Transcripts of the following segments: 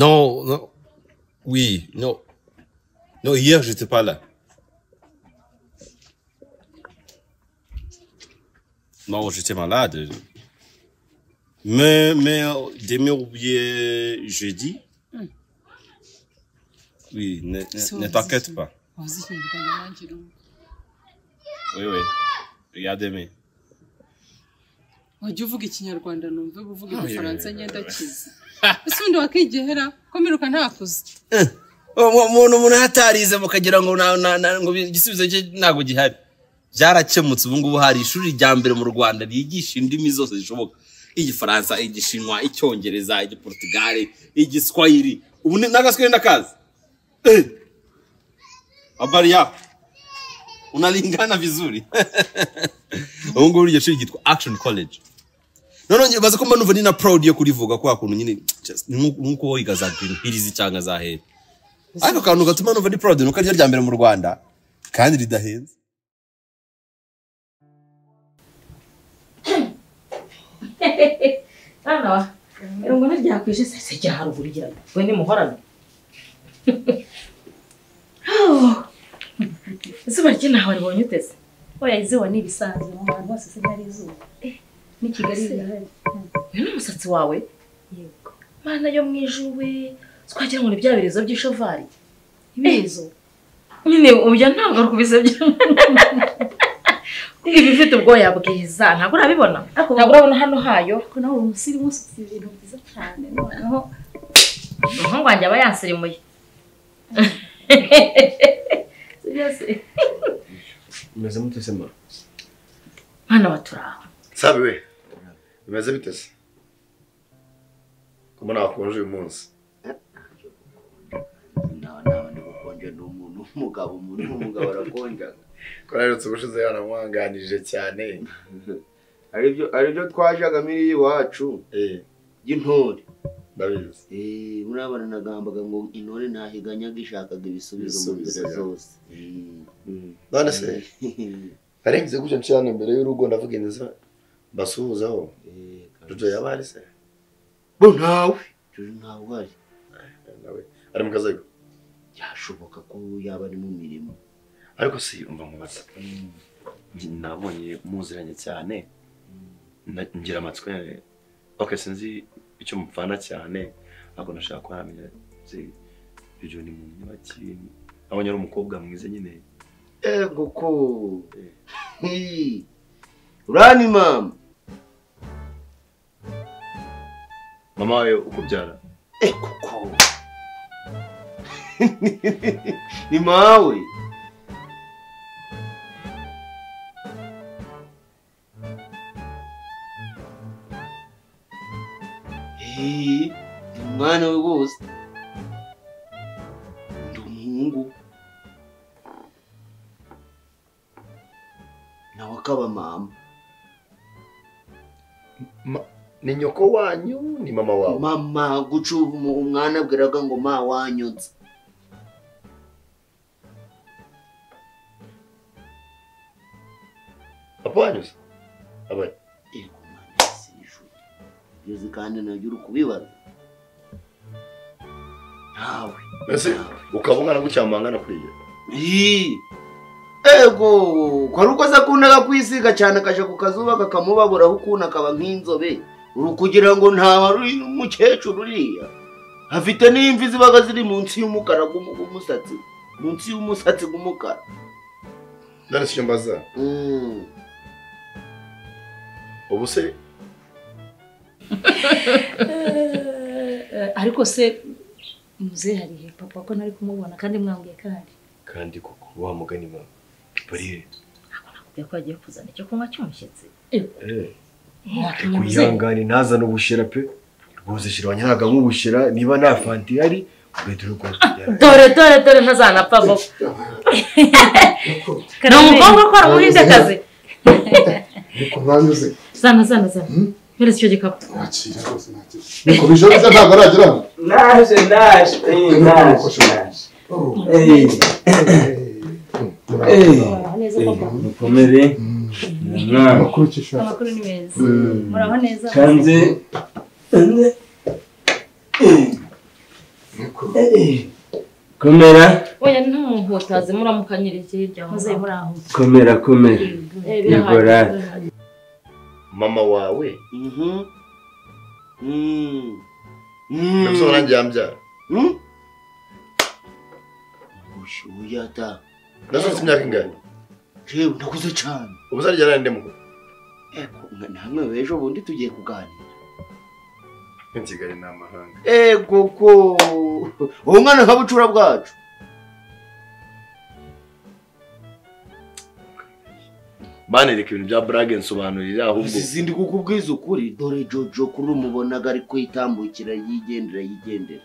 Non, non. Oui, non. Non, hier, j'étais pas là. Non, j'étais malade. Mais demain ou bien jeudi. Oui, ne t'inquiète pas. Oui, oui. Regardez-moi. Wajya uvuga ikinyarwanda numve uvuga igifaransa ngenda kiza. Ese undi wakigehera ko miruka ntakuze. Umuntu hatarize mukagira ngo ngo igisubizo cye ntago gihari. Byarakemutse ubu ngubu hari ishuri rya mbere mu Rwanda ryigisha indimi zose zishoboka. Igifaransa, igishinwa, icyongereza, igiportugale, igiswahili. Ubu nagaswahili ndakazi. Habari yako? Unalingana vizuri. Ubu ngubu iryo shuri ryitwa Action College. None baza ko mbanumva ni na proud yo kurivuga kwa kuntu nyine nkuko wiga za Green Hills cyangwa za Hehe. Ariko kantu gatuma numva ni proud nuko ari rya mbere mu Rwanda kandi ridahenze. Ana ngo niryakwije se cya haruguru gira we ni muhorana. Izuba ry'inaho ribonye utese. Oya izuba ni bisanzwe mu bantu bose se ari izuba. Ni Kigali birahari. Uyu umusatsi wawe? Yego. Mana yo mwijwe twagira ngo ni bya birezo by'ishovari. Ibizo. Nyine ubya ntabwo rukubisebye. Ibi bifite ubwoya bwiza ntabwo urabibona. Ntabwo urabona hano hayo. Ko nawe umusiri musutse ibintu byiza cyane. Noneho umuhungu wanjye aba yansirimuye. Sibyo. Meze mutese ma. Hano baturaho. Sabe we. Meze bitese. Kuma nakonje uyu munsi. Nawe ndigukonje n'umuntu umugabo arakonja. Korarutse ubushize yanamwanganije cyane. Ari byo twajaga miri iwacu. Y'intore. Ndabizi. Murabana nagambaga ngo intore nahiganya gishakaga ibisubizo mu nzira zose. None se. Arenze gutyo cyane mbere y'urugo ndavuga neza basuhuzaho. Jojo yabari se. Bo ntawe. Jojo ntawe ari. Nawe ari mu kazi. Yashoboka ko yaba ari mu mirimo. Ariko si umva mubaza. Nabonye muziranye cyane. Ngira amatsiko yawe. Okay, sinzi icyo mupfana cyane. Ntabwo nashaka kwamenya se Jojo ni mu nyabaki. Abonye ari umukobwa mwiza nyine. Ego ko. Urani mama. Mama wawe ukubyara? Ego ko. Ni mawe. Umwana we rwose. Ndi umuhungu. Nawe akaba mama. Ni nyoko wanyu ni mama wawe? Mama guca umwana abwiraga ngo ma wanyutse. Papa wanyuze? Abaye? Ego mwana sishu. Yuzi kandi najya uri kubibaza. Nawe. Mbese ukabungana gucyamangana kuriye? Ego, kwa ruko za kundaga kwisiga cyane akaja ku kazuba kakamubabura ukuna kaba nk'inzobe. Urukugira ngo nta wari umukecuru uriya. Afite n'imvi zibaga ziri munsi y'umukara g'umusatsi. Munsi y'umusatsi g'umukara. Nari cyo mbaza. Ubu se ariko se muze hari papa ko nari kumubona kandi mwambwiye kandi koko wa mugani mama bari yakwagiye kuzana icyo kunywa cy'umushyitsi. kuyangana naza no bushira pe rwose shira nyaraga nk'ubushira niba nta fanti yari ubeduruko dore ntazanapfa bo no mukobwa ko arumurinde kazi niko banyuze zana Merece icyo gikapu. Nakira rwose nakira. Niko bijoro bya ntabwo aragira. Naje. Neza papa. Mukomere. Amakuru ni meza. Muraho neza. Kanze. komera oya ntumuhutaze muramukanyirije hirya muze muri aho komera igora mama wawe nabyo nanjye yambyara Ushuya ta. Nazo imyaka ingahe? Jewe ndakuze cyane. Ubusari jana ndemo. Namwe wejo bundi tugiye kuganira. Nsigari n'amahanga. Koko. Umwana nkabucura bwacu. Banireka ibintu bya brage nsobanurira ahubwo. Izindi kukubwiza ukuri dore Jojo kuri umubonaga ari kwitambukira yigendera.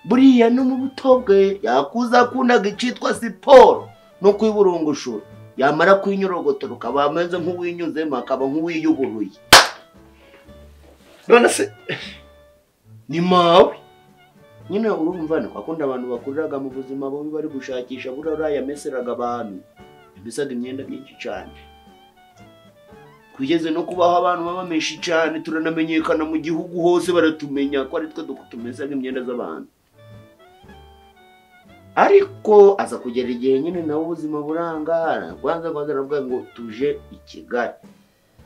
Buriya no mu buto bwe yakuza kundaga icitwa siporo no kwiburungushura yamara kwinyorogotora ukaba ameze nk'uwinyuzemo akaba nk'uwiyuburuye none se ni mawe nyine urumva ni kwakunda abantu bakuriraga mu buzima bo bari gushakisha burara yameseraga abantu yamesaga imyenda myinshi cyane kugeze no kubaho abantu babamenshi cyane turanamenyekana mu gihugu hose baratumenya ko ari twe dukutumesaga imyenda z'abantu ariko aza kugera igihe nyine nawe ubuzima burangara kwanza aravuga ngo tuje i Kigali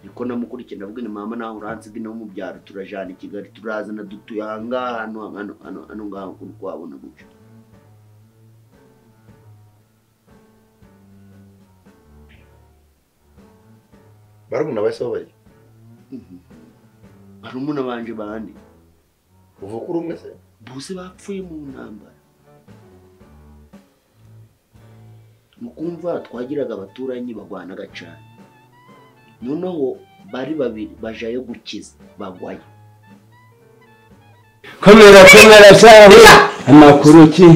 niko namukurikira ndavuga ni mama naho uransiga no mu byaro turajana i Kigali turazana dutuye hano ngaho kuri kwabona guca barumuna base bari barumuna banje bandi uvukura umwe se bose bapfuye mu ntambara mukumva twagiraga abaturanyi bagwanaga cyane noneho bari babiri bajayo gukiza bagwaye komera cyane amakuru ki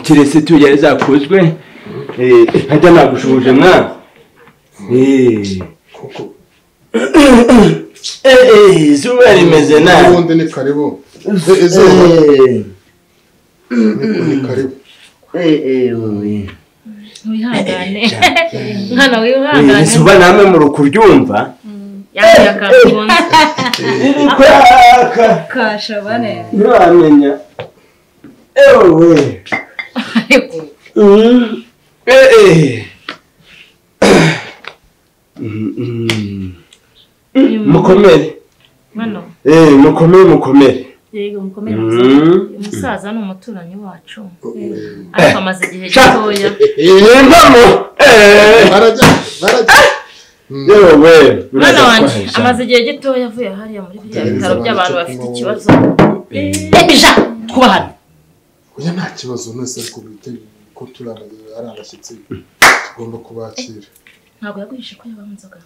kirese tugere zakuzwe hajya nagushuje mwa koko zuba rimeze nabi ubundi ni karibu ni karibu wihangane mwana wihangane zuba namwe mu rukuryumva yaje akakubona iri kwaka kashabane ntamenya ewe mukomere mano mukomere yego mukomere umusaza ni umuturanyi wacu ariko amaze igihe gitoya impamo barajya yewe mwana wanjye amaze igihe gitoya avuye hariya muri biriya bitaro by'abantu bafite ikibazo bija twubahana oya nta kibazo nose ariko bite ko ari abashyitsi tugomba kubakira ntabwo yaguhishe ko yaba inzoga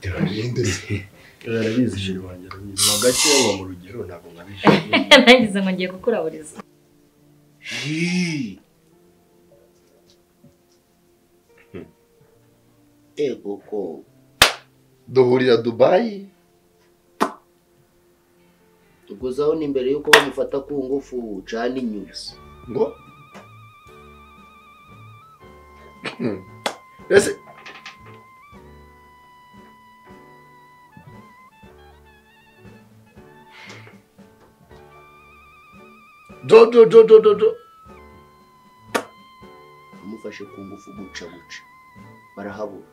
yarabizi jiri wanjye arabizi wagake ngo mu rugero ntabwo ngabije nagize ngo ngiye kukuraburiza koko duhurira Dubai tugozaho ni mbere yuko bamufata ku ngufu cana inyuma ngo ese do amufashe ku ngufu guca barahabura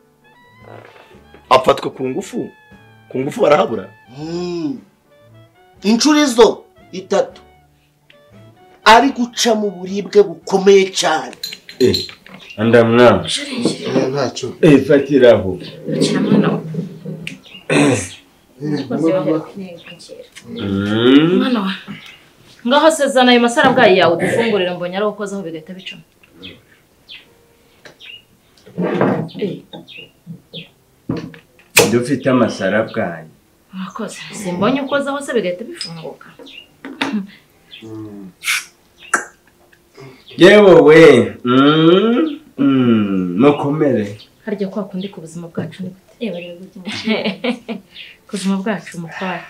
afatwa ku ngufu barahabura inshuro izo 3 ari guca mu buribwe bukomeye cyane andamwa ntacyo fatiraho mwana wa ngaho sezana ayo masara bwayi yawe dufungurira mbonye ari ukozaho bigahita bicamo dufite amasara bwayi mwakoze simbonye ukozaho se bigahita bifunguka yewe we mukomere harya kwa kundi ku buzima bwacu ni gute ku buzima bwacu umutware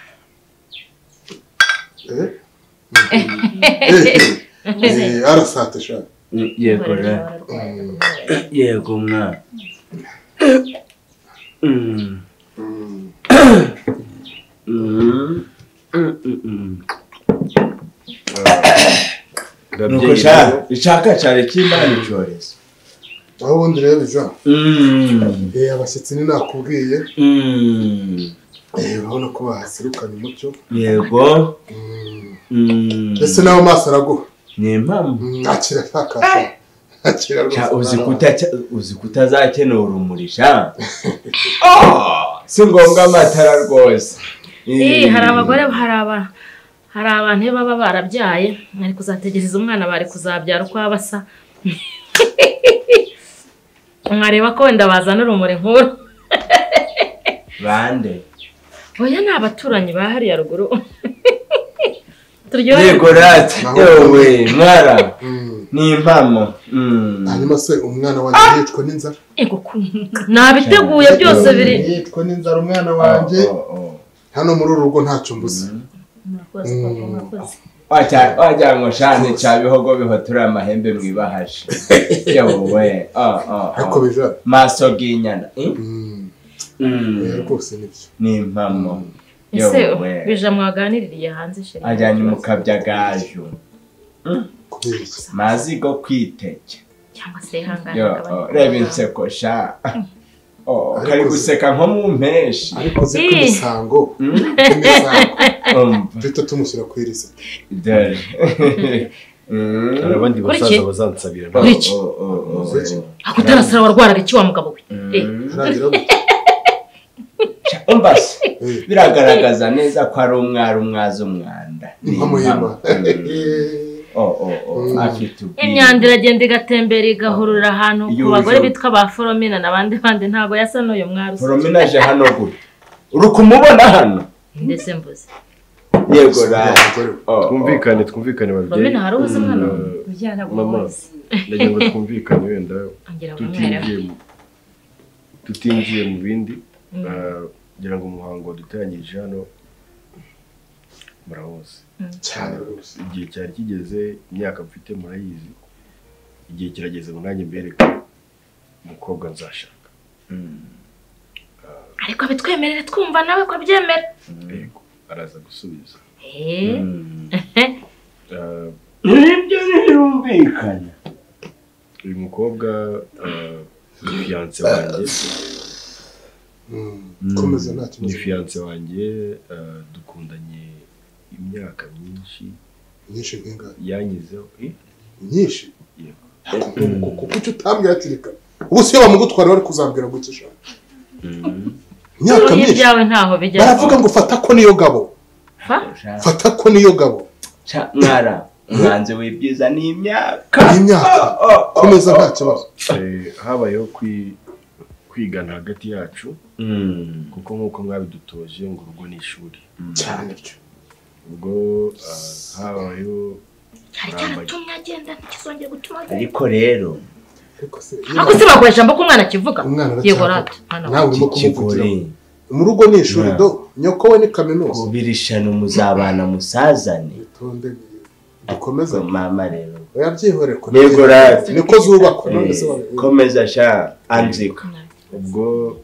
arasate sha yego mwa nuko ariko sha ishaka cyane cy'Imana icyorezo aho ubundi rero bija abashyitsi ni nakubwiye urabona ko bahaserukanye umucyo yego ese nawe maso araguha ni impamvu akira fakasha akira uzi kutazakenera urumuri sha si ngombwa amatara rwose hari abagore hari abantu baba barabyaye ari kuzategereza umwana bari kuzabyara uko abasa nkareba ko wenda bazana urumuri nkuru bande oya ni abaturanyi ba hariya ruguru yego rati yewe mwara ni impamo hanyuma se umwana wanjye yicwa n'inzara nabiteguye byose biri yicwa n'inzara umwana wanjye hano muri uru rugo ntacyo mbuze wajya ngo shane cya bihogo bihotura amahembe mwibahashe yewe ariko bija maso g'inyana rwose nibyo ni impamo ese bija mwaganiririye hanze sheri ajyanye mu kabyagaju mazi go kwiteke cyangwa se hangana reba inseko sha kari guseka nko mu mpeshi ariko ziko imisango duhita tumushyira ku irisita dore hari abandi basaza bazansabira akutarasara warwaraga iki wa mugabo we umbase biragaragaza neza ko ari umwaza umwanda afite imyanda iragenda igatembera igahurura ahantu ku bagore bitwa ba Foromina n'abandi bandi ntago yasa n'uyu mwari Foromina aje hano gute uri kumubona hano ndetse mvuze yego twumvikane babyeyi Foromina hari ubuze mwana ujyana gumoza ndagira ngo twumvikane wenda tutinjiye mu bindi ngira ngo umuhango dutangije hano murahoze cyane rwose igihe cyari kigeze imyaka mfite murayizi igihe kirageze ngo nanjye mbereke umukobwa nzashaka ariko bitwemerere twumva nawe ko abyemera yego araza gusubiza nibyo ntibumvikana uyu mukobwa ni fiance wanjye komeza nta kibazo ni fiance wanjye dukundanye imyaka myinshi nk'ingahe yanyizeho myinshi kuko icyo utambwira ati reka ubu siyo bamugutwara bari kuzambwira gutya shaka imyaka myinshi ibyawe ntaho bijya baravuga ngo fata ko niyo gabo fata ko niyo gabo mwara umwanzi w'ibyiza ni imyaka komeza nta kibazo habayeho kwigana hagati yacu kuko nk'uko mwabidutoje ngo urugo ni ishuri cyane cyo ubwo habayeho ariko rero ako se bakoresha mbo ko umwana kivuga yego rata nawe urimo kumuvugira mu rugo ni ishuri do nyoko we ni kaminuza kubirishana muzabana musazane tonde dukomeza mama rero yabyihore ko yego rata niko zubakwa none se komeza sha anzika ubwo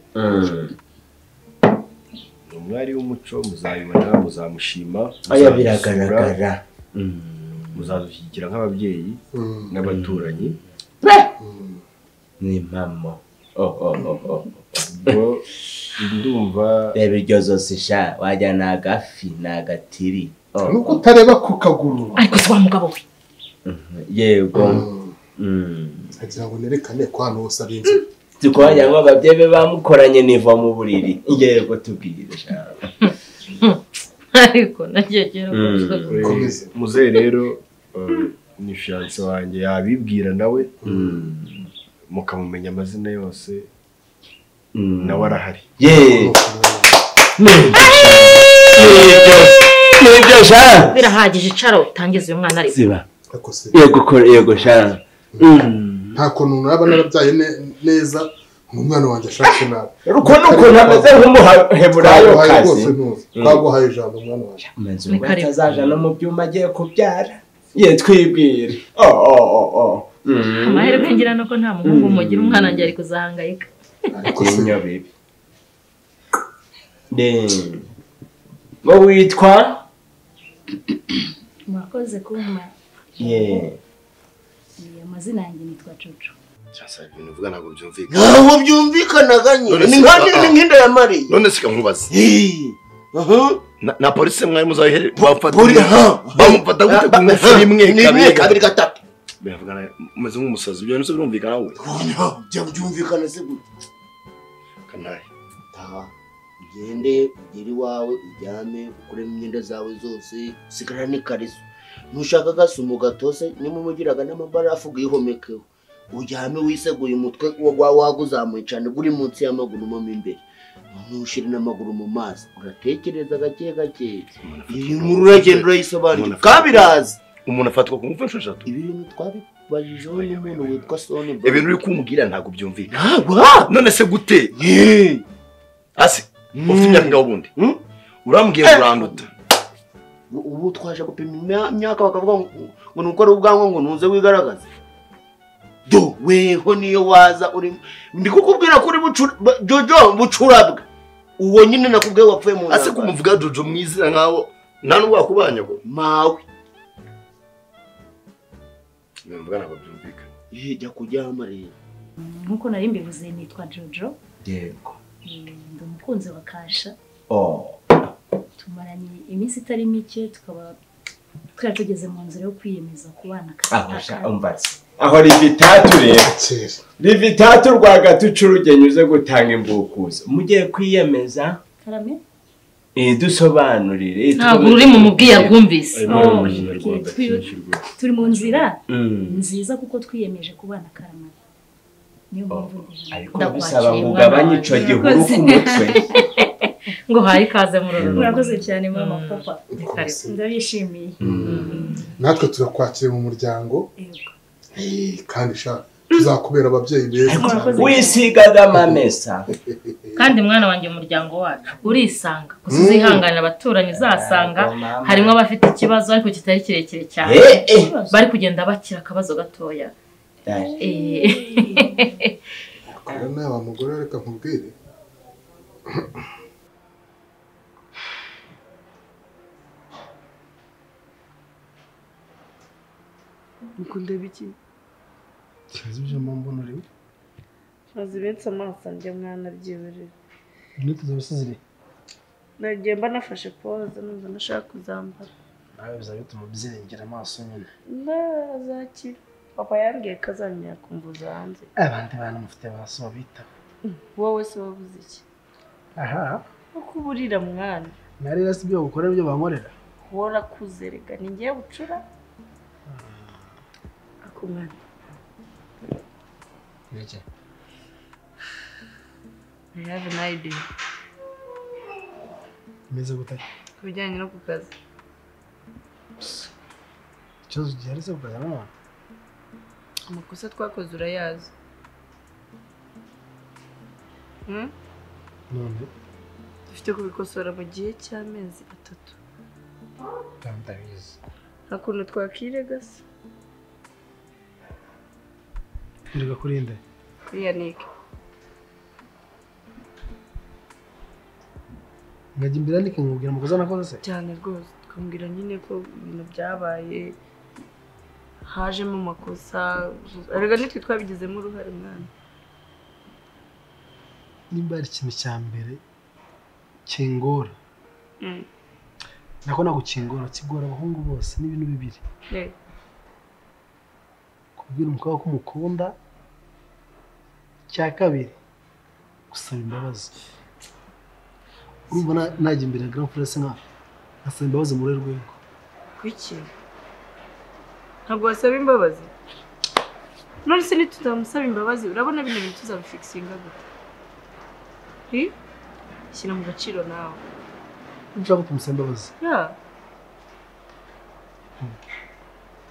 umwari w'umuco muzabibona muzamushima aya biragaragara muzadushyigikira nk'ababyeyi n'abaturanyi ni impamo ubwo ndumva reba iryo zose sha wajya ni agafi ni agatiri nuko utareba ku kaguru ariko se wa mugabo we yego agira ngo nerekane ko hano hose ari inzu tukwagira ngo ababyeyi be bamukoranye niva mu buriri yego tubwire sha ariko nagegera muzehe rero ni fiance wanjye yabibwira nawe mukamumenya amazina yose nawe arahari nibyo sha birahagije icara utangiza uyu mwana ariko yego sha nta kuntu naba narabyaye neza umwana wanjye ashaka nabi ruko nuko ntameze nk'umuheburayo kazi twaguhaye ijambo umwana wanjye umenze ngo atazaja no mu byuma agiye kubyara twibwire amahirwe ngira nuko nta muhungu mugira umwana wanjye ari kuzahangayika inyo bibi ngo witwa mwakoze kumpa amazina yanjye nitwa Jojo. cyasa ibintu uvuga ntabwo byumvikana ntaho byumvikanaga nyine ni nk'inda ya Mariya none sika nkubaza na polisi mwari muzahere bamufata gute ku ngufu rimwe kabiri gatatu bavugana umeze nk'umusazi ibyo nose birumvikana we byo byumvikana se gute kanari taha ugende ugere iwawe uryame ukuremo imyenda zawe zose sigara n'ikariso nushaka gasumo gatose nimumugiraga n'amabarafu gihomekeho uryame wiseguye umutwe waguzamuye cyane guri munsi y'amaguru mo imbere ntushire n'amaguru mu mazi uratekereza gake gake iyi nkuru uragenda urayisobanura kabirazi umuntu afatwa ku ngufu eshatu ibintu twabibajijeho n'umuntu witwa Soni ibintu uri kumubwira ntabwo byumvikana ntabwo none se gute asi ufite imyaka ngaho ubundi urambwiye kuranduta ubu twaje gupima imyaka bakavuga ngo nuko ari ubwanwa ngo ntuze wigaragaze do weho niyo waza uri ndikukubwira kuri Jojo bucurabwe uwo nyine nakubwiye wapfuye mu ase kumuvuga Jojo mwizira nkaho nta nubwo wakubanya ngo mawe mvuga ntabwo byumvikana jya kuryama rero Nkuko nari mbivuze nitwa Jojo. Yego. Ndi umukunzi wa Kasha. Oh. Tumaranye iminsi itari mike tukaba twari tugeze mu nzira yo kwiyemeza kubana Kasha umbatse. Aho rivitatu rero. Rivitatu rwagati ucurugenye uze gutanga imbukuzo. Mugiye kwiyemeza. Karame? dusobanurire ntabwo uri mu mubwiye agumvise turi mu nzira nziza kuko twiyemeje kubana karamara niyo mpamvu ariko bisaba ngo ugabanye ico gihuru ku mutwe ngo hari kaze mu ruriro murakoze cyane mama papa ndabishimiye natwe turakwakira mu muryango kandi sha tuzakubera ababyeyi beza wisigaga amamesa kandi mwana wanjye umuryango wacu urisanga kuzihanganira abaturanyi uzasanga harimo abafite ikibazo ariko kitari kirekire cyane bari kugenda bakira akabazo gatoya kana wa mugore reka nkubwire Mukunda biki? Kizi byo mbona rero. Maze bensa amaso njye mwana ryibereye. Nituze busizire. Nagiye mba nafashe pause numva nashaka kuzambara. Nawe bizabituma bizirengera amaso nyine. Ndazaki. Papa yambwiye kazanya kumbuza hanze. Abandi bana mufite baso bita. Wowe se wavuze iki? Aha. Ukuburira mwana. Nari rasi byo gukora byo bankorera. Hora kuzereka ni ngiye bucura. Akumwana. Niki? I have an idea. Meze gute? Kubijyanye no kukazi. Cyo gihereze kukaza mama. Amakosa twakoze urayazi. None dufite kubikosora mu gihe cy'amezi 3. Tantabizi. Hakuno twakirega se. Irega kurinde. Yannick. Ngajya imbere ndike nkubwira mukoza nakoze se. Cyane rwose twambwira nyine ko ibintu byabaye hajemo amakosa arega nitwe twabigizemo uruhare mwana. Nimba ari ikintu cya mbere kingora. Nako nagukingora kigora abahungu bose n'ibintu bibiri. Kubwira umukobwa ko mukunda cya kabiri gusaba imbabazi. Urumva najya imbere ya grand frère nka asaba imbabazi muri rwego. Kwiki? Ntabwo wasaba imbabazi? None se nitutamusaba imbabazi urabona bino bintu tuzabifixinga gute? Shyira mu gaciro nawe. Nshaka kumusaba imbabazi.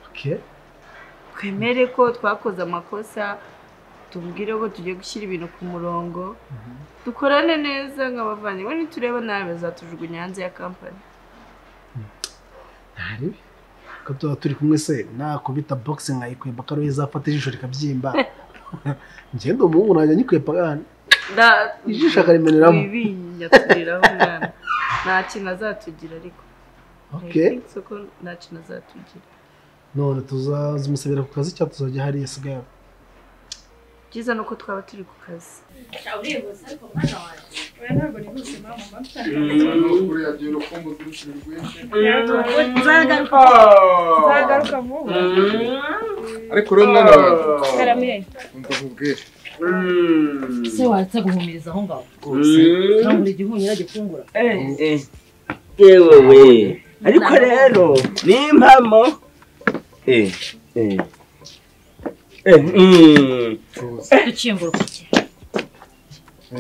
Okay. Kwemere ko twakoze amakosa tumbwire ko tugiye gushyira ibintu ku murongo dukorane neza nk'abavanye we nitureba nawe bazatujugunya hanze ya company. Ntari ko tuba turi kumwe se nakubita boxing ayikweba karo izafata ijisho rikabyimba ngende umuhungu najya nyikwepa gana ijisho akarimeneramo ibinya turiraho mwana nta kintu azatugira ariko okay soko nta kintu azatugira none tuzazimusabira ku kazi cyangwa tuzajya hariya asigaye byiza nuko twaba turi ku kazi urihuse ariko mwana wanjye oya ntabwo nihuse mama nzagaruka vuba ariko rero mwana wawe karamiye ndakubwira se watse guhumiriza aho ngaho cyangwa uri igihunyira gifungura yewe we ariko rero ni impamo ducimbura kuki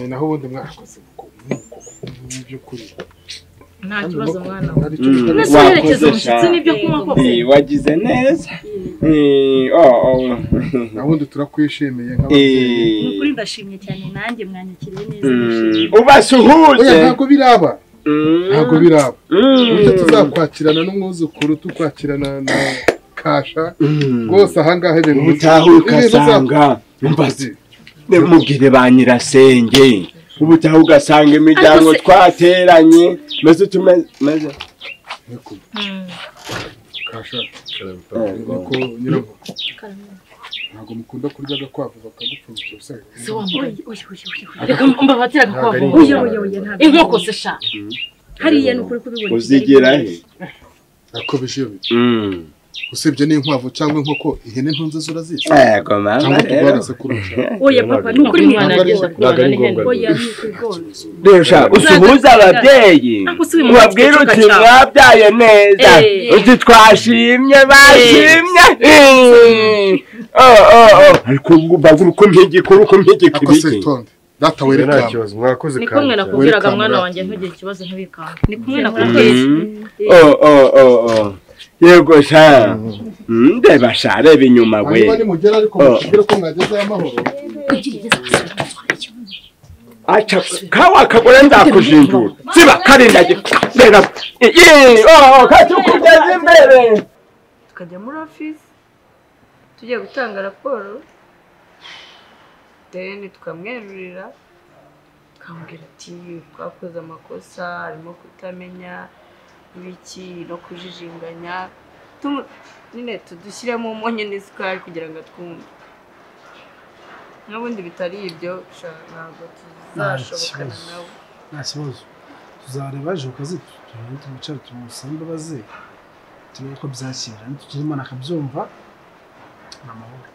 naho ubundi mwakoze mu by'ukuri nta kibazo mwana wakoze umushyitsi n'ibyo kunywa koko wagize neza nabundi turakwishimiye nk'ababyeyi nukuri ndashimye cyane nanjye mwanyakiriye neza ubasuhuze ntabwo biraba uburyo tuzakwakirana n'umwuzukuru tukwakirana na kasha rwose ahangaha ibintu ubutaha ugasanga mubwire ba nyirasenge ubutaha ugasanga imiryango twateranye maze tumeze kasha niko nyiraho ntabwo mukunda kurya agakwavu bakagupfundikira se reka mbabatira agakwavu inkoko se sha hariya ni ukuri kubibona uzigira he ako bishiye usibye n'inkwavu cyangwa inkoko ihene ntunze zurazizi yego mama oya papa ni ukuri mwana oya ni Resha usuhuza ababyeyi ubabwira uti mwabyaye neza uti twashimye bashimye ariko bagura uko mpigikuru data werekana ni kumwe nakubwiraga mwana wanjye ntugire ikibazo ntibikanga ni kumwe nakubwira yego sha ndeba sha reba inyuma we niba nimugera ariko mukubwire ko mwageze amahoro acha kawa kagore ndakujinjura siba karindaje rega katukugeze imbere tukajya muri office tugiye gutanga raporo then tukamwerurira tukambwira ati twakoze amakosa harimo kutamenya ibiki no kujijinganya nyine tudushyiremo umunyu n'isukari kugira ngo twumve n'ubundi bitari ibyo ntabwo tuzashobokana nawe nta kibazo tuzareba ejo kazi twicara tumusabe imbabazi turebe ko byakira nitukiri imana akabyumva ni amahoro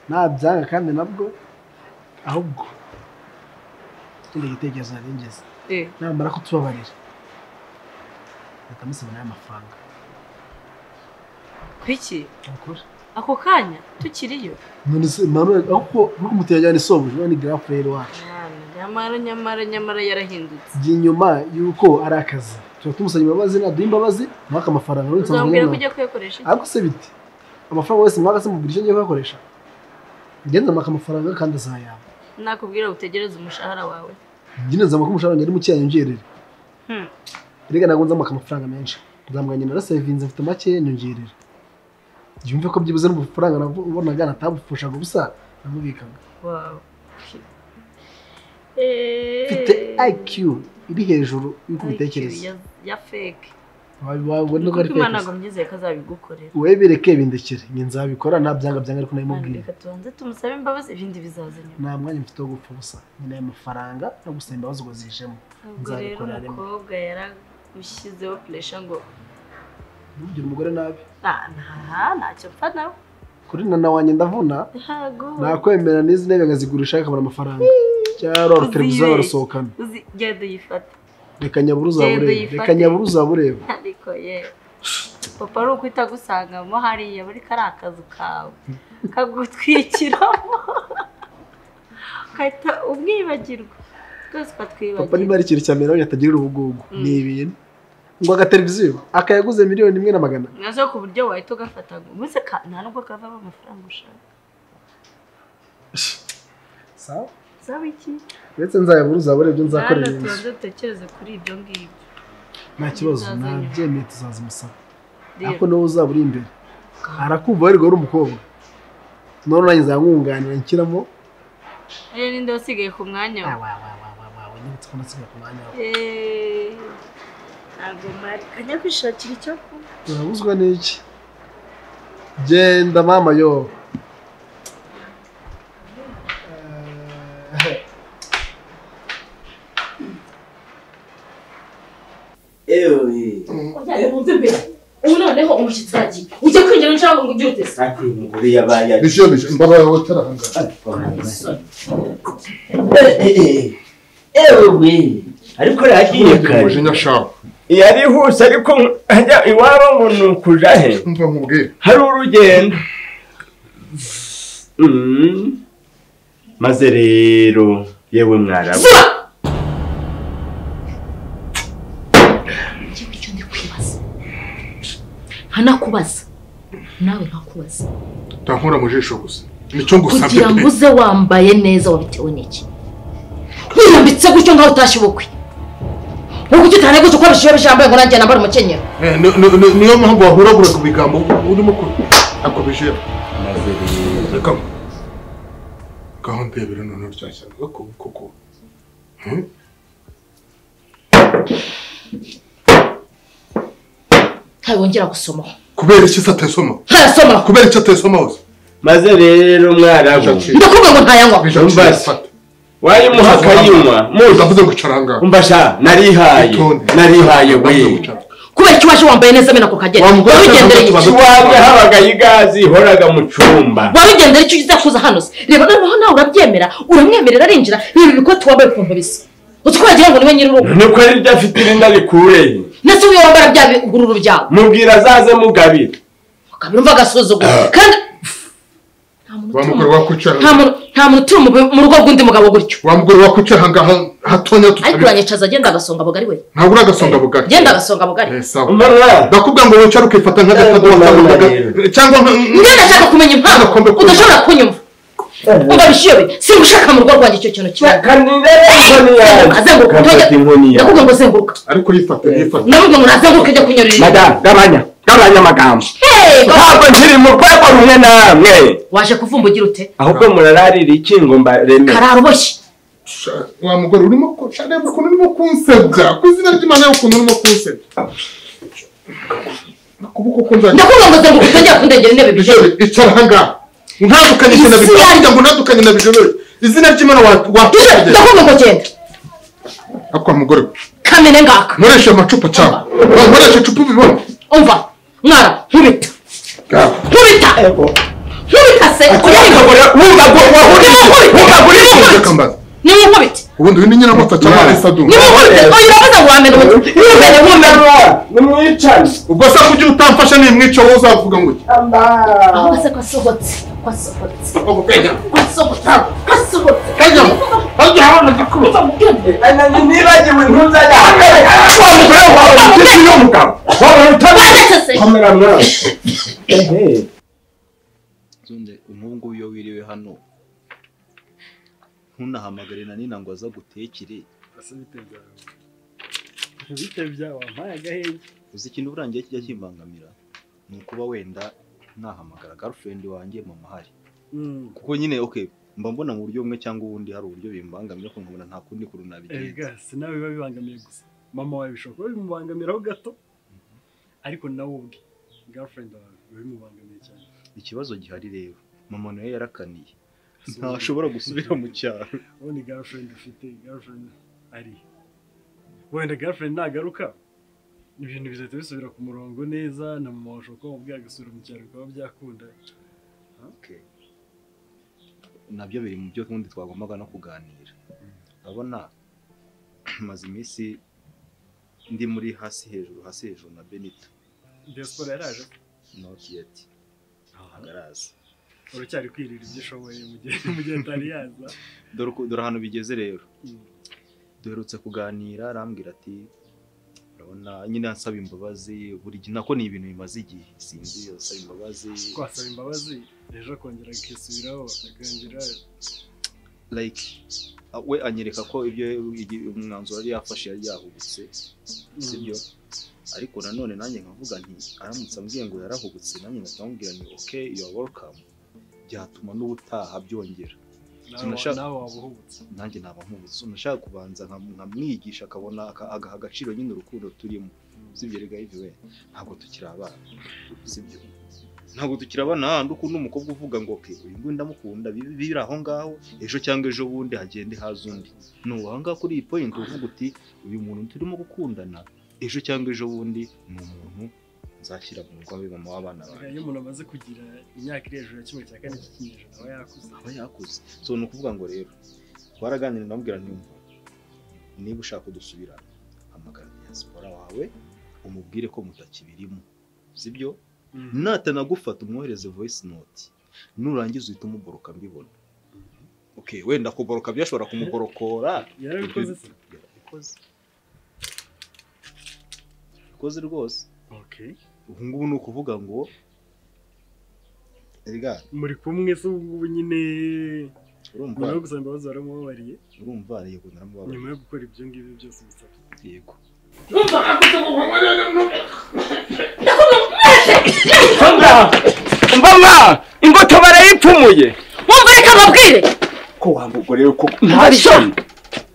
nabyanga kandi nabwo ahubwo ikindi gitekerezo nari ngeze namara kutubabarira reka musaba nayo amafaranga kwiki ako kanya tukiriyo none se Manuel ahubwo kumutejyana isomo ni grand frère wacu nyamara yarahindutse inyuma yuko ari akazi tuba tumusanye imbabazi naduha imbabazi mwaka amafaranga uzambwira ko ujya kuyakoresha ariko se bite amafaranga wese mwaka se mubwira icyo ngiye kuyakoresha ngenda mwaka amafaranga kandi azayaba nakubwira utegereze umushahara wawe ngine nzamaka umushahara ngari muke yanyongerere rega ntabwo nzamaka amafaranga menshi nzamwanya na savings mfite make yanyongerere yumve ko byibuze n'ubufaranga nabonaga natabufushaga ubusa namubikaga wow mfite IQ iri hejuru y'uko ubitekereza ya fake wabona ko ari fake ntabwo mbyizeye ko azabigukorera wowe bireke bindekere njye nzabikora nta byanga ariko nabimubwira reka tubanze tumusabe imbabazi ibindi bizaza nyuma nta mwanya mfite wo gupfa ubusa nyine amafaranga no gusaba imbabazi ngo zijemo nzabikorera rimwe umukobwa yaragushyizeho pressure ngo ntugire umugore nabi ntacyo mpfa nawe kuri nana wanjye ndavuna nakwemera n'izi ntebe nkazigurisha akabona amafaranga cyangwa televiziyo barasohokana genda uyifate reka nyabura uzabureba ariko ye papa ari ukwita agusangamo hariya muri kariya kazu kawe kagutwikiramo ugahita umwibagirwa twese ukatwibagirwa papa niba ari ikintu cya mbere yatagirira ubugugu ni ibintu ngo agateleviziyo akayaguze $1,100,000 nazo ku buryo wahita ugafata ngo umunsi nta nubwo kavamo amafaranga ushaka sawa iki ndetse nzayabura uzabura ibyo nzakorera inzu tubanze dutekereze kuri ibyo ngibyo nta kibazo nabyemeye tuzazimusaba ariko nawe uzaba uri imbere arakumva wari uri umukobwa none nanjye nzamwunganira nshyiramo ninde wasigaye ku mwanya wawe nibutse ko nasigaye ku mwanya wawe ntabwo mari kajya kwishakira icyo kunywa urabuzwa n'iki genda mama yo. Ewe. Ujya mu mbere. Ubu noneho umushyitsi wagiye. Ujya kwinjira nshaka ngo ujye utese. Ati umugore yabaye. Bisho mbaba wotaranga. Ewe. Ariko yagiye kare. Mujinya shapo. Yari huse ariko ajya iwabo ngo nukuja he. Umva nkubwire. Hari urugendo. Maze rero yewe mwarabu. Icyo ndi kwibaza. Hanakubaza. Nawe nkakubaza. Tankora mu jisho gusa. Nico ngusabye. Kugira ngo uze wambaye neza wabitewe n'iki? Wiyambitse gutyo nkaho utashye ubukwe. Ubu cyane gutyo ko bishobe shambaye ngo nanjye nambara umukenyero. Niyo mpamvu wahuragura ku bigambo urimo ko akobije. Maze rero gahunda y'ibiro none ryashyana koko. Wongera gusoma. Kubera iki satesoma? Harasoma. Kubera iki atesoma hose? Maze rero mwarabu. Ndakubwira ngo ntayanywa. Umbasa. Wayi muhakayinywa. Muzavuze gucaranga. Umbasha narihaye we. Kubera iki waje wambaye neza mena ku kagera. Wabigendereye iki? Waje habaga yigazi horaga mu cyumba. Wabigendereye iki ugize kuza hano se? Reba noneho nawe urabyemera. Uramwemerera arinjira. Ibi bikoti wambaye ukuntu bisa. Utwagira ngo niwe nyiri urugo. Nuko ari byafite irinda rikureye. Nase uyo wambara bya bigururu byawe. Mubwira azaze mugabira. Ukabirumva gasuzuguro. Kandi wamugore wakucara. Nta muntu turi mu rugo rw'undi mugabo gutyo. Wamugore wakucara ngaha hatonya tutabi. Ariko uranyicaza agenda agasonga bugari we. Ntabwo uragasonga bugari. Genda agasonga bugari. Sawa. Ndakubwira ngo wicara ukifata nka gatatu cyangwa ngenda nshaka kumenya impamvu udashobora kunyumva. Umva bishiyobe simushaka mu rugo rwanjye icyo kintu kimwe. Kandi ndakubwira ngo zenguruka. Ariko yifata. Ndakubwira ngo nazenguruka ijya kunyurira. Madam gabanya amagambo. Ntabwo nkiri mu rwego rumwe namwe. Waje kuvumbugira ute? Ahubwo murararira iki ngo mbareme. Kararuboshye. Wa mugore urimo ko cyane ukuntu urimo kunsebya. Kuzina ry'Imana ukuntu urimo kunsebya. Nakuboko ko nzajya. Ndakubwira ngo zenguruka ujya kundegera intebe bishobe. Icara hanga. Ntadukanye na bijoro. Ngo ntadukanye na bijoro. Izina ry'Imana watuje. Ndakubwira ngo genda. Akwa mugore. Kamene ngaka. Muresha amacupa cyane. Muresha icupa bibona. Umva. Mwara nkubita. Nkubita. Nkubita se. Ni nkubita. Ubundi ni nyina mota cyane Sadu. Ni nkubita. Oya urabaza ngo wamene mutu. Ni mwicane. Ubwo se kugira utamfasha ni mwico wowe uzavuga ngo. Aho se kwasohotse. Okupenya. Kwasohotse. Kajya. Hajya hano gikuru. Nibagiwe ntuzajya. Zonde umuhungu iyo wiriwe hano ntunahamagare na Nina ngo aza gutekere. Bitebya wampaye agahenge. Uzi ikintu burangiye kijya kimbangamira ni ukuba wenda nahamagara girlfriend wanjye mama hari. Kuko nyine okay mba mbona mu buryo bumwe cyangwa ubundi hari uburyo bimbangamira ko nkabona nta kundi kuru nabigenza. Ega sinawe biba bibangamiye gusa. Mama wawe bishobora bimubangamiraho gato. Ariko nawe ubwe girlfriend wawe bimubangamiye cyane. Ikibazo gihari rero mama nawe yarakaniye. Ntashobora gusubira mu cyaro. Ubundi girlfriend ufite girlfriend ari. Wenda girlfriend nagaruka ibintu bizahita bisubira ku murongo neza na mama washobora kuba ubwe agasubira mu cyaro bikaba byakunda. Okay. Nabyo biri mu byo kundi twagombaga no kuganira. Abona maze iminsi ndi muri hasi hejuru na Benito. Diaspora yaraje? Not yet. Agaraza. Uracyari kwirira ibyo ushoboye mu gihe atari yaza. Dore hano bigeze rero. Duherutse kuganira arambwira ati urabona nyine ansaba imbabazi buri gihe nako ni ibintu bimaze igihe sinzi asaba imbabazi. Kwasaba imbabazi ejo kongera akisubiraho akongera like we anyereka ko ibyo umwanzuro ari yafashe yari yahubutse sibyo ariko nanone nanjye nkavuga nti aramutse ambwiye ngo yarahubutse nanjye nkamubwira ni okay you are welcome byatuma n'ubutaha byongera. nawe wabuhubutse nanjye naba nkubutse nashaka kubanza nkamwigisha akabona agaha agaciro nyine urukundo turimo sibyo rega ivi we ntabwo tukiri abana sibyo ntabwo tukirabana handi ukunda umukobwa uvuga ngo okay uyu nguyu ndamukunda biri aho ngaho ejo cyangwa ejo bundi hagende haza undi no aho ngaho kuri iyi point uvuga uti uyu muntu turimo gukundana ejo cyangwa ejo bundi ni umuntu nzashyira mu rugo abe mama w'abana banjye. Iyo umuntu amaze kugira imyaka iri hejuru ya 1/4 cy'ikinyejana aba yakuze so ni ukuvuga ngo rero twaraganira ndamubwira ntimva niba ushaka kudusubirana hamagara diaspora wawe umubwire ko mutakibirimo sibyo natanagufata umwohereze voice note nurangiza uhita umuboroka mbibona okay wenda kuboroka byashobora kumuborokora yarabikoze rwose okay ubu ngubu ni ukuvuga ngo erega muri kumwe se ubu nyine urumva no gusanga bazo baramubariye urumva ariye ko naramubariye nyuma yo gukora ibyo ngibyo byose bisabye yego Mbona ingoto barayipfumuye wumva reka babwire ko wambugore ko ntasho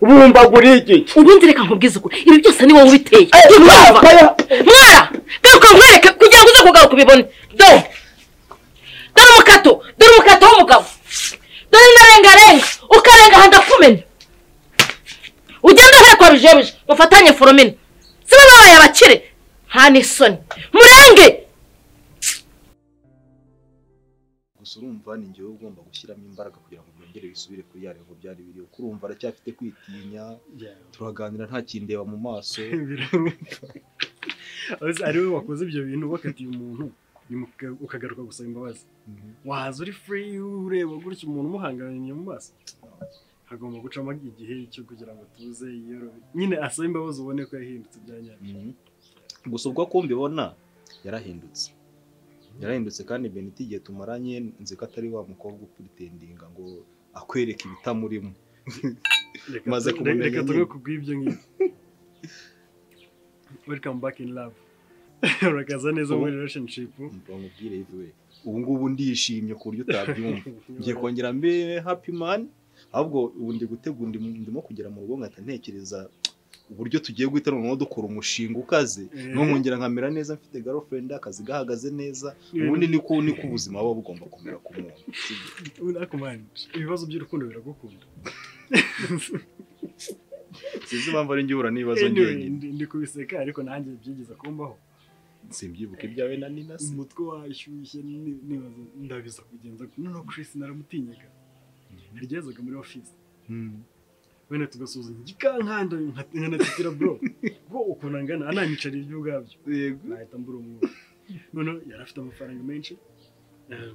ubumbagura iki ubundi reka nkubwize ukuri ibi byose ni wowe ubiteye mwara garuka nkwereke kugira ngo uze kugaruka ubibone dore umukato w'umugabo dore narengarenga ukarenga aha ndakumenya ugenda hera kwa bijebeje mufatanye foromine siba babaye abakire nta n'isoni murenge gusa urumva ni njyewe ugomba gushyiramo imbaraga kugira ngo byongere bisubire kuri ya level byari biriho kurumva aracyafite kwitinya turaganira nta kindeba mu maso ari we wakoze ibyo bintu wakatiye umuntu ukagaruka gusaba imbabazi waza uri free ureba gutyo umuntu umuhanganye mu maso hagomba gucamo igihe cyo kugira ngo tuze nyine asaba imbabazi ubone ko yahindutse byanyabyo gusa ubwo ko mbibona yarahindutse kandi Beniti igihe tumaranye nzi ko atari wa mukobwa upretendinga ngo akwereka ibitamurimo maze kumumenya reka tuge kubw'ibyo ngibyo welcome back in love urakaza neza muri relationship mbamubwire iwe ubu ngubu ndishimye ku buryo utabyumva ngiye kongera mbe happy man ahubwo ubu ndi gutegura ndimo kugera mu rugo nkata ntekereza uburyo tugiye guhita noneho dukora umushinga ukaze no nkongera nkamera neza mfite girlfriend akazi gahagaze neza ubundi niko ubuzima buba bugomba kumera ku muntu unakomanje ibibazo by'urukundo biragukunda sizi impamvu ari njye uhura n'ibibazo njyenyine ndi kubiseka ariko nanjye byigeze kumbaho simbyibuka ibyawe na Nina se umutwe washyushye nibaza ndabiza kugenza noneho Chris naramutinyaga ntigezaga muri office wenda tugasuzuma igikankanda nkanatitira bro ukuntu angana ananyicara ibyo ubwabyo nahita mbura umuntu noneho yari afite amafaranga menshi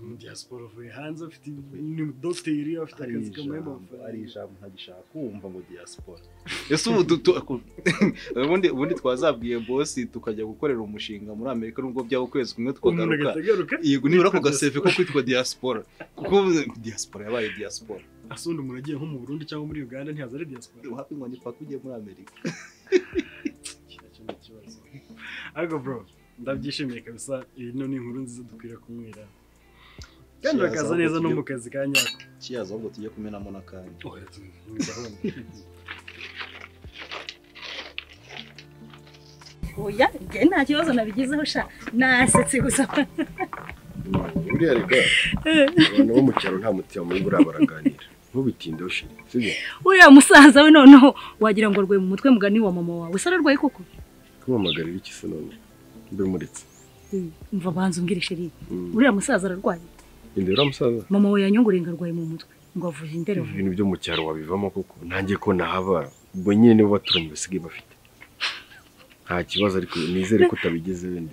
mu diaspora avuye hanze afite ni dogiteri afite akazi kamwemba ari ijambo ntagishaka kumva ngo diaspora ese ubundi twazabwiye boss tukajya gukorera umushinga muri Amerika nubwo byaba ukwezi kumwe tukagaruka yego nibura ko gaseve ko kwitwa diaspora kuko diaspora yabaye diaspora asundi umuntu agiye nko mu Burundi cyangwa muri Uganda ntiyaza ari diaspora happy ngo nipaka ugiye muri Amerika ariko bro ndabyishimiye kabisa ino ni inkuru nziza dukwiriye kumwira kandi bakaza neza no mu kazi ka nyako kiyaza ahubwo tujye kumenamo n'akanya oya njye nta kibazo nabigizeho sha nasetse gusa uriya reka abantu bo mu cyaro nta mutima muri buriya baraganira ntubitindeho shiri sibyo uriya musaza we noneho wagira ngo arwaye mu mutwe mugani wa mama wawe se ararwaye koko tumamagarira iki se none mbe muritse mva banza umbwire shiri uriya musaza ararwaye inde uriya musaza mama we yanyongoreye ngo arwaye mu mutwe ngo avuye indero ibintu byo mu cyaro wabivamo koko nanjye ko nahaba ubwo nyine nibo baturanye basigaye bafite nta kibazo ariko nizere ko utabigeze wenda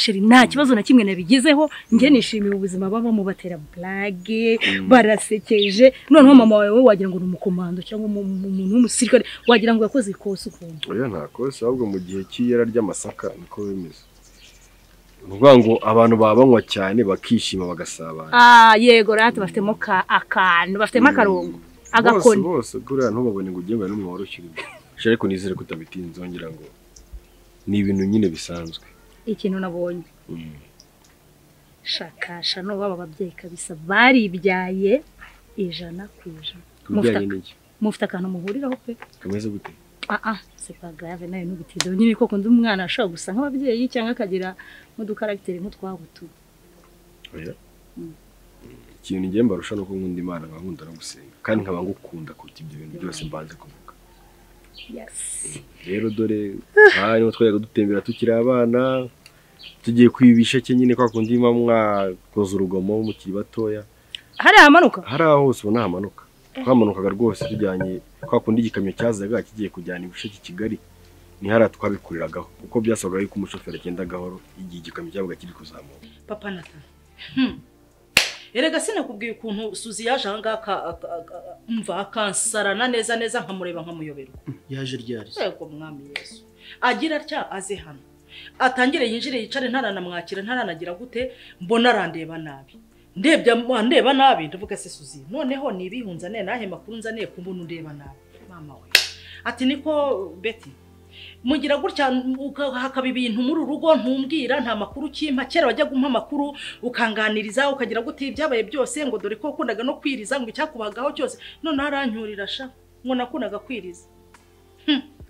sheri nta kibazo na kimwe nabigezeho njye nishimiye ubuzima babamo batera blague barasekeje noneho mama wawe wagira ngo ni umukomando cyangwa umuntu w'umusirikare wagira ngo yakoze ikosa ukuntu oya nta kosa ahubwo mu gihe cy'iyera ry'amasaka niko bimeze nuvuga ngo abantu babanywa cyane bakishima bagasabana yego rati bafitemo akantu bafitemo akarongo agakoni bose kuriya ntubabone ngo ugengwe n'umwe warushyiriwe ariko nizere ko utabitinze ngira ngo ni ibintu nyine bisanzwe ikintu nabonye shakasha no baba babyeyi kabisa baribyaye 100%. Mufite akantu muhuriraho pe kameze gute c'est pas grave nayo n'ubitizo nyine koko ndi umwana ashaka gusa nk'ababyeyi cyangwa akagira nk'udukaragiteri nk'utwabutu oya ikintu ngiye mbarusha nuko nkunda Imana nkakunda no gusenga kandi nkaba ngukunda kuruta ibyo bintu byose mbanze kuvuga rero dore niho twajyaga dutembera tukiri abana tugiye kwibisheke nyine kwa kundi mwakoze urugomo mukiri batoya hari amanuka hari aho hose ubona hamanuka twamanukaga rwose tujyanye kwa kundi igikamyo cyazaga kigiye kujyana ibisheke Kigali ni hara twabikuriragaho kuko byasabaga yuko umushoferi agenda gahoro igihe igikamyo cyabaga kiri kuzamuka. Papa Nathan erega sinakubwiye ukuntu Suzi yaje ahangaha umva akansarana neza neza nkamureba nkamuyoberwa. Yaje ryari? Yego mwami Yesu agira atya aze hano atangire yinjire yicare ntaranamwakira ntaranagira gute mbona arandeba nabi ndeba nabi ndavuga se Suzi noneho nibihunza nahe makuru nzaniye kumbona ndeba nabi mama we ati niko Betty mugira gutya hakaba ibintu muri urugo ntumbwira nta makuru kimpa kera wajya gumpa makuru ukanganiriza ukagira gute byabaye byose ngo dore ko kundaga no kwiriza ngo icyakubagaho cyose none aranyurira sha ngo nakunaga kwiriza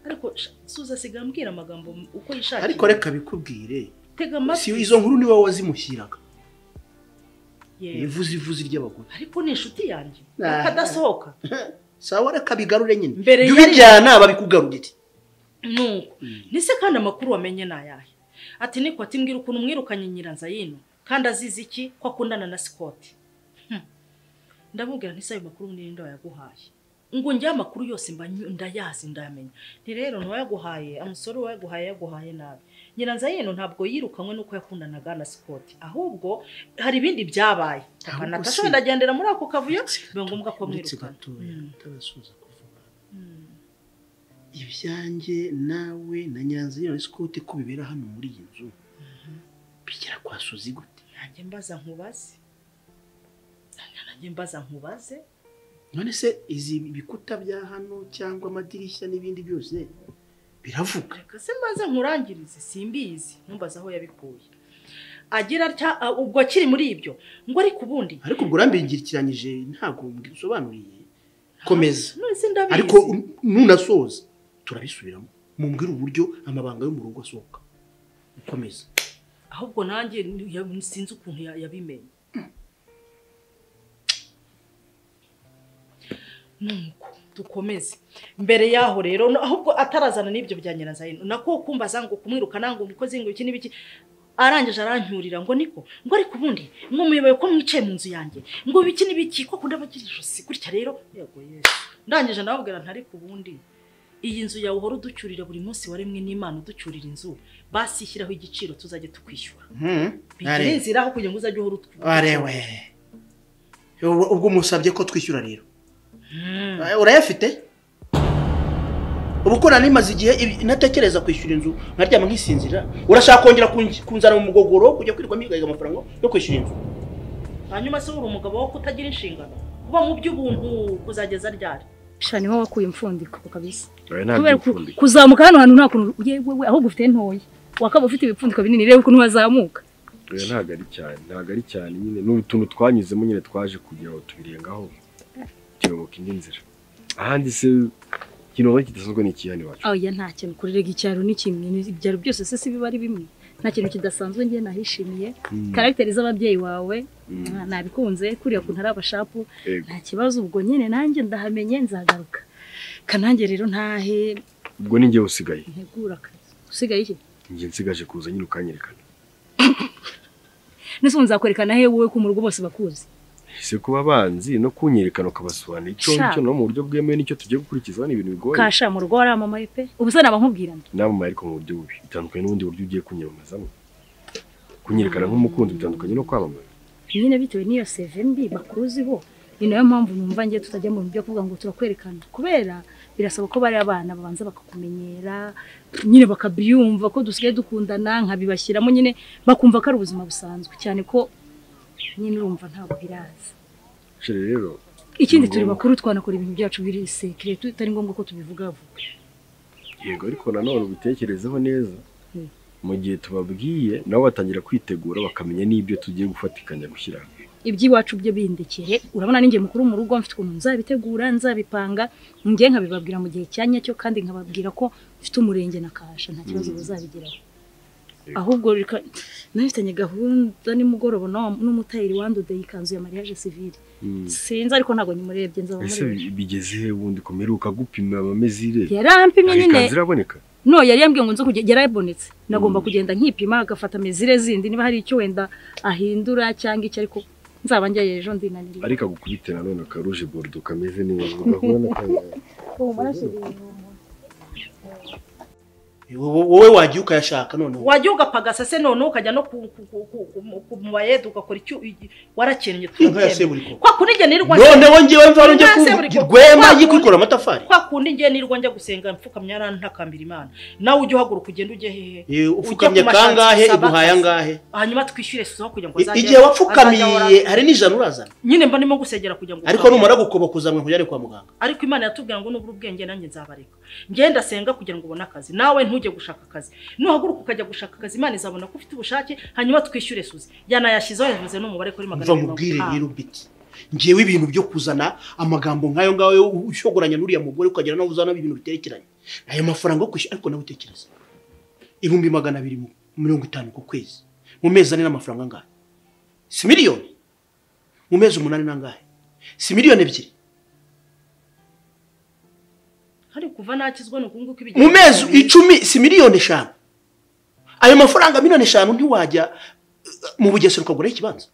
ariko Suza sigambwira amagambo uko yishakira ariko reka bikubwire tega matwi si izo nkuru niwe wazimushyiraga ivuzi ry'abagore ariko ni inshuti yanjye akadasohoka sawa reka bigarure nyine bijyana babikugarurire nuko nise kandi amakuru wamenye nayahe ati niko ati mbwira ukuntu mwirukanye Nyiranzayino kandi azize iki ko akundana na Scott ndamubwira nise ayo makuru ninde wayaguhaye ngo njya amakuru yose mba ndayazi ndamenya ni rero no yaguhaye amusoro yaguhaye nabi Nyiranzayino ntabwo yirukanywe nuko yakundanaga na Scott ahubwo hari ibindi byabaye Natasha ndagendera muri ako kavuyo biba ngombwa ko mwirukana tabasuza kuvuga ibyanjye nawe na Nyiranzayino na Scott ko bibera hano muri iyi nzu bigera kwa Suzi gute nanjye mbaza nkubaze none se izi bikuta bya hano cyangwa amadirishya n'ibindi byose biravuga reka se mbaze nkurangirize simbizi numbaza aho yabikuye agira atya ubwo akiri muri ibyo ngo ari kubundi ariko ubwo urambingirikiranyije ntago mbisobanuriye komeza ndabizi ariko nunasoza turabisubiramo mumbwira uburyo amabanga yo mu rugo asohoka komeza ahubwo nanjye sinzi ukuntu yabimenye nuko dukomeze mbere yaho rero ahubwo atarazana n'ibyo bya Nyiranzayino nako kumbaza ngo kumwirukana ngo umukozi ngo iki n'ibiki arangije arancyurira ngo niko ngo ari kubundi ngo muyoboye ko mwicaye mu nzu yanjye ngo biki n'ibiki ko kunda bagirije si gutya rero yego Yesu ndangije nababwira ntari kubundi iyi nzu yawe uhora uducyurira buri munsi waremwe n'Imana uducyurira inzu basi ishyiraho igiciro tuzajye tukwishyura bigire inzira aho kugira ngo uzajye uhora arewe ubwo umusabye ko twishyura rero urayafite ubukora nimaze igihe natekereza kwishyura inzu nkaryama nkisinzira urashaka kongera kunzana mu mugogoro kujya kwirwa migaga amafaranga yo kwishyura inzu hanyuma se uri umugabo wo kutagira inshingano kuba mu by'ubuntu kuzageza ryari shani ho wakuye imfundiko kabisa kubera kuzamuka hano hantu nta kuntu yewe aho gufite ntoyi wakaba ufite ibipfundiko binini rero ukuntu wazamuka ntago ari cyane nyine n'utuntu twanyuzemo nyine twaje kugira ngo tubirengaho cyoboka indi nzira ahandi se kino kidasanzwe ni ikihani wacu ya nta kintu kurerega icyaro ni kimwe ibyaro byose se si biba ari bimwe nta kintu kidasanzwe ngiye nahishimiye character z'ababyeyi wawe nabikunze kuriya kuntu ari abashapu nta kibazo ubwo nyine nanjye ndahamenye nzagaruka kanange rero ntahe ubwo ninjye usigaye ntegura akazi usigaye iki njye nsigaje kuza nyine ukanyerekana nese nzakwerekana he wowe ku murugo bose bakuzi se kuba banzi no kunyerekana ukabasobanura icyo no mu buryo bwemewe nicyo tugiye gukurikiza ni ibintu bigoye kasha mu rugo ari amamaye pe ubusa naba nkubwirana namamaye ariko mu buryo bubi bitandukanye n'ubundi buryo ugiye kunyamamazamo kunyerekana nk'umukunzi bitandukanye no kwamamaza nyine bitewe n'iyo CV bakuziho ni nayo mpamvu numva ngiye tutajya mu byo kuvuga ngo turakwerekana kubera birasaba ko bari abana babanza bakakumenyera nyine bakabyumva ko dusigaye dukundana nkabibashyiramo nyine bakumva ko ari ubuzima busanzwe cyane ko nyine urumva ntabwo biraza rero ikindi turi bakuru twanakora ibintu byacu biri secret tutari ngombwa ko tubivuga vuba yego ariko nanone ubitekerezeho neza mu gihe tubabwiye nabo batangira kwitegura bakamenya n'ibyo tugiye gufatikanya gushyira iby'iwacu byo bindekere urabona ninjye mukuru mu rugo mfite ukuntu nzabitegura nzabipanga ngiye nkabibabwira mu gihe cyanya cyo kandi nkababwira ko mfite umurenge na kasha nta kibazo bazabigeraho ahubwo nafitanye gahunda nimugoroba n'umutayiri wandodeye ikanzu ya mariage civile sinzi ariko ntago nyimurebye nzaba muri ese bigeze he wundi komeruka gupima amamezire yarampimye nyine ikanzu iraboneka no yari yambwiye ngo nzo kugera yarabonetse nagomba kugenda nkipima agafata mezire zindi niba hari icyo wenda ahindura cyangwa icyo ariko nzaba njya ejo ndinaniriye ariko gukubita nanone akaruje bordeaux kameze neza ugahura na kaza wowe wagiye ukayashaka none wagiye ugapagasa se none ukajya no mu bayede ugakora icyo warakennye kwa kundi njye nirwa none wongewe mva nje kurwema yikwikora amatafari kwa kundi njye nirwa njya gusenga mfukamye ntakambira Imana nawe ujye uhaguruka ugende ujye hehe ufukamye kangahe iguhaya ngahe hanyuma twishyure suzo kugira ngo zaje igihe wapfukamiye hari n'ijana urazana nyine mba ndimo gusegera kugira ngo ariko numara gukobokuza mwe kujya kwa muganga ariko Imana yatubwira ngo nubwo ubwenge nanjye nzabareka ngenda senga kugira ngo ubone akazi nawe ntujye gushaka akazi nuhaguruka ukajya gushaka akazi Imana izabona ko ufite ubushake hanyuma twishyure suzi yanayashizeho yavuze n'umubare kuri 100 mubwire rero biti ngewe ibintu byo kuzana amagambo nkayo ngayo ushogoranya n'uriya mugore ukagera nawe uzana ibintu biterekeranye ayo mafaranga yo kwishyura ariko nawe utekereza 250 ku kwezi mu mezi ane n'amafaranga ngahe si miliyoni mu mezi 8 nangahe si miliyoni 2 hari kuva nakizwa no kunguka ibijye mu mezi 10 si miliyoni 5 ayo mafaranga miliyoni 5 ntiwajya mu Bugesera ukagura ikibanza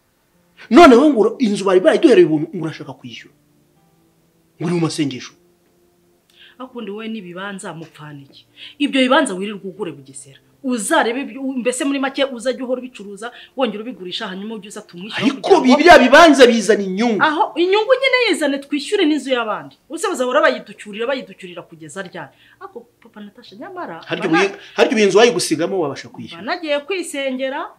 none we ngura inzu bari duhereye ubuntu ngurashaka kwishyura nguri mu masengesho akundi we nibibanza mupfaniki ibyo bibanza wirirwa ugure Bugesera uzarebe mbese muri make uzajya uhora bicuruza wongera ubigurisha hanyuma ujye uza tumwishyura ariko bibya bibanza bizana inyungu aho inyungu nyine yizane twishyure n'inzu y'abandi use bazahora bayiducyurira kugeza ryari ako papa Natasha nyamara haryo inzu wayigusigamo wabasha kwishyura nagiye kwisengera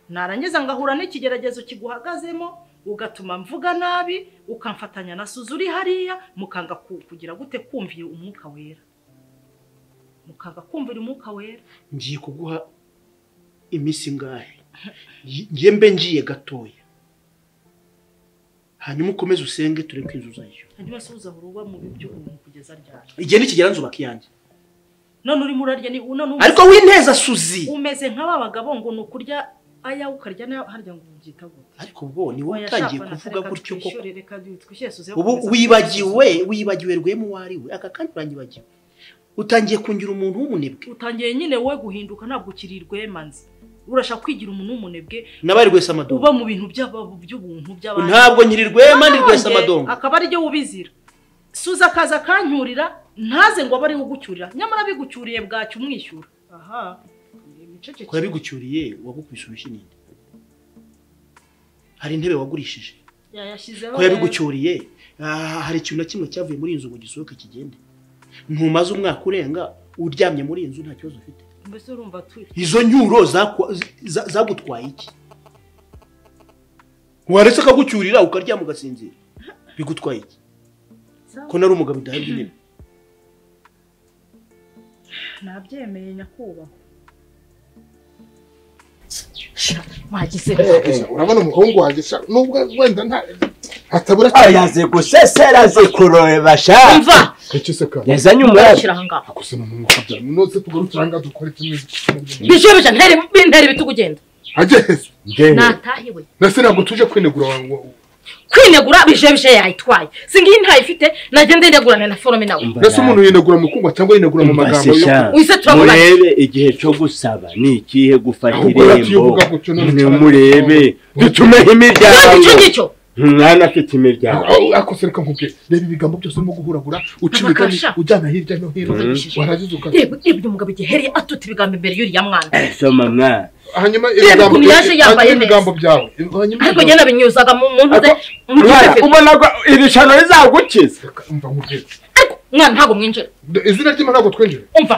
narangiza ngahura n'ikigeragezo kiguhagazemo ugatuma mvuga nabi ukamfatanya na Suzuri hariya mukanga kugira gute kumvira umwuka wera mukanga kumvira umwuka wera ngiye kuguha imisi ngahe ngembe ngiye gatoya hanyuma ukomeze usenge tureke inzu zayo hanyuma suza huruba mu byo kugeza ryari igihe nikigera nzubaka yanjye none uri murarya ni none ariko wineza Suzi umeze nk'aba bagabo ngo nukurya aya ukarya nayo harya ngo ugita gute ariko ubwo ni wowe utangiye kuvuga gutyo ko ubu wibagiwe rwemu wariwe aka kandi urangibagiwe utangiye kungira umuntu w'umunebwe utangiye nyine wowe guhinduka ntabwo kirirwe manzi urashaka kwigira umuntu w'umunebwe nabari rwese amadongo uba mu bintu by'ubuntu by'abandi ntabwo nyirirwe mandi rwese amadongo akaba ari ryo ubizira suza kaza kanyurira ntaze ngo abari ugucyurira nyamara bigucyuriye bwacyo umwishyura aha ko yabigucyuriye wagukubise urushininde hari intebe wagurishije yayashizeho ko yabigucyuriye hari ikintu na kimwe cyavuye muri inzu ngo gisohoke kigende ntumaze umwaka urenga uryamye muri inzu nta kibazo ufite mbese urumva izo nyuro zagutwaye iki waretse akagucyurira ukaryama ugasinzira bigutwaye iki ko nari umugabo udahebye intebe nabyemeye nyakubahwa wagize urabona umuhungu wanjye nubwo wenda nta hatabura yaze gusesera ze kureba sha umva yazanye umwari akose no mu kabya nose tugarukiranga dukora kimwe bishobeje ntari bitugugenda ageze natahiwe nase ntabwo tuje kwinegura kwinegura bishobeje yayitwaye singiye ntayifite nagende ndegurana na forome nawe nase umuntu yinegura mu kumva cyangwa yinegura mu magambo yo murebe igihe cyo gusaba ni ikihe gufatira irembo murebe dutumeho imiryango mwana afite imiryango akose reka nkubye reba ibigambo byose urimo guhuragura uca imigani ujyana hirya no hino waragize ukaza ibyo umugabo igihe atuta ibigambo imbere y'uriya mwana soma mwana hanyuma ibigambo byawe ariko njye nabinyuzaga mu muntu ubona ko iri shano rizagukiza umva nkubye mwana ntabwo mwinjira izina ry'Imana ntabwo twinjira umva